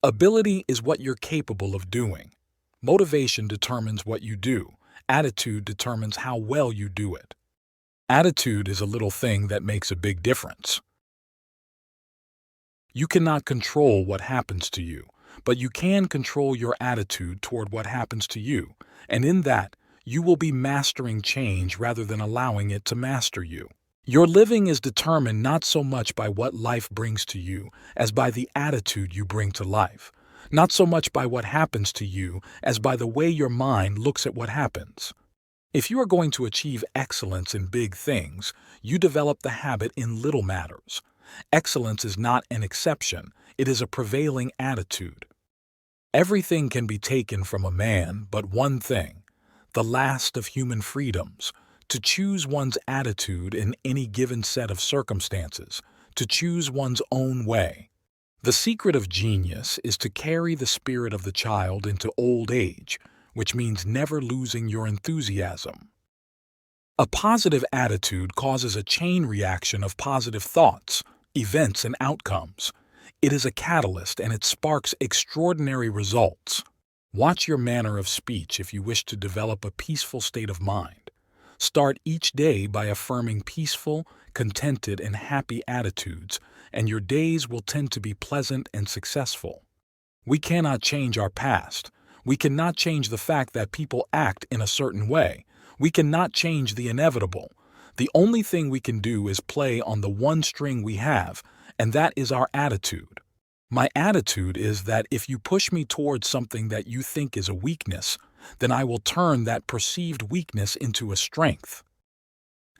Ability is what you're capable of doing. Motivation determines what you do. Attitude determines how well you do it. Attitude is a little thing that makes a big difference. You cannot control what happens to you, but you can control your attitude toward what happens to you, and in that, you will be mastering change rather than allowing it to master you. Your living is determined not so much by what life brings to you as by the attitude you bring to life, not so much by what happens to you as by the way your mind looks at what happens. If you are going to achieve excellence in big things, you develop the habit in little matters. Excellence is not an exception, it is a prevailing attitude. Everything can be taken from a man but one thing, the last of human freedoms, to choose one's attitude in any given set of circumstances, to choose one's own way. The secret of genius is to carry the spirit of the child into old age, which means never losing your enthusiasm. A positive attitude causes a chain reaction of positive thoughts, events, and outcomes. It is a catalyst and it sparks extraordinary results. Watch your manner of speech if you wish to develop a peaceful state of mind. Start each day by affirming peaceful, contented, and happy attitudes, and your days will tend to be pleasant and successful. We cannot change our past. We cannot change the fact that people act in a certain way. We cannot change the inevitable. The only thing we can do is play on the one string we have, and that is our attitude. My attitude is that if you push me towards something that you think is a weakness, then I will turn that perceived weakness into a strength.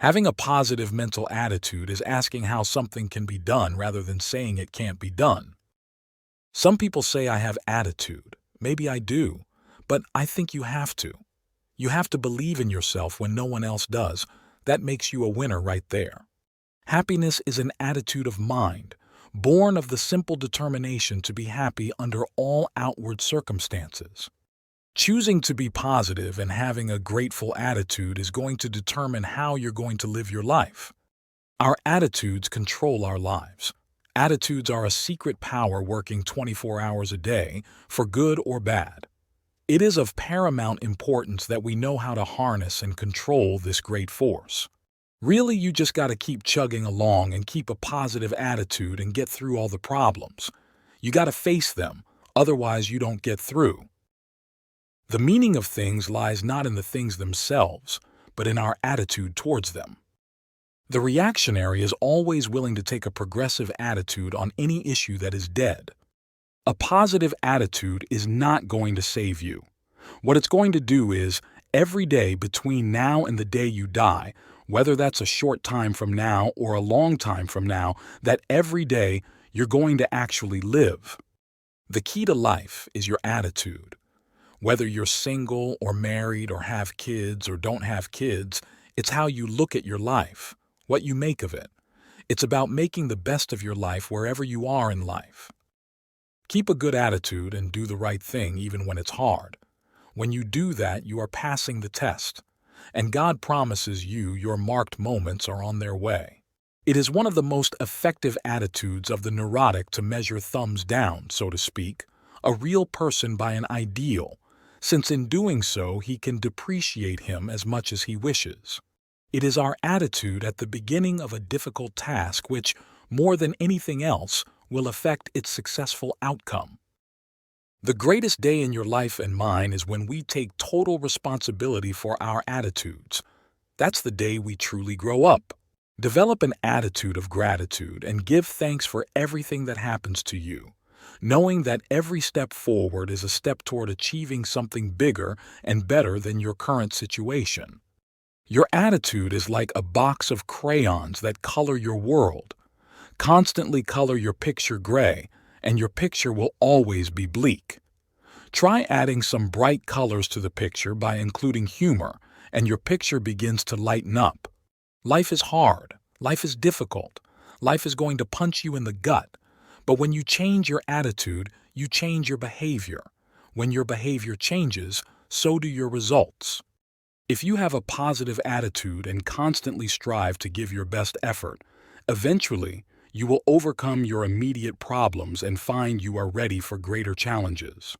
Having a positive mental attitude is asking how something can be done rather than saying it can't be done. Some people say I have attitude. Maybe I do, but I think you have to. You have to believe in yourself when no one else does. That makes you a winner right there. Happiness is an attitude of mind, born of the simple determination to be happy under all outward circumstances. Choosing to be positive and having a grateful attitude is going to determine how you're going to live your life. Our attitudes control our lives. Attitudes are a secret power working 24 hours a day, for good or bad. It is of paramount importance that we know how to harness and control this great force. Really, you just got to keep chugging along and keep a positive attitude and get through all the problems. You got to face them, otherwise you don't get through. The meaning of things lies not in the things themselves, but in our attitude towards them. The reactionary is always willing to take a progressive attitude on any issue that is dead. A positive attitude is not going to save you. What it's going to do is, every day between now and the day you die, whether that's a short time from now or a long time from now, that every day you're going to actually live. The key to life is your attitude. Whether you're single or married or have kids or don't have kids, it's how you look at your life, what you make of it. It's about making the best of your life wherever you are in life. Keep a good attitude and do the right thing even when it's hard. When you do that, you are passing the test, and God promises you your marked moments are on their way. It is one of the most effective attitudes of the neurotic to measure thumbs down, so to speak, a real person by an ideal, since in doing so he can depreciate him as much as he wishes. It is our attitude at the beginning of a difficult task which, more than anything else, will affect its successful outcome. The greatest day in your life and mine is when we take total responsibility for our attitudes. That's the day we truly grow up. Develop an attitude of gratitude and give thanks for everything that happens to you, knowing that every step forward is a step toward achieving something bigger and better than your current situation. Your attitude is like a box of crayons that color your world. Constantly color your picture gray, and your picture will always be bleak. Try adding some bright colors to the picture by including humor, and your picture begins to lighten up. Life is hard. Life is difficult. Life is going to punch you in the gut. But when you change your attitude, you change your behavior. When your behavior changes, so do your results. If you have a positive attitude and constantly strive to give your best effort, eventually, You will overcome your immediate problems and find you are ready for greater challenges.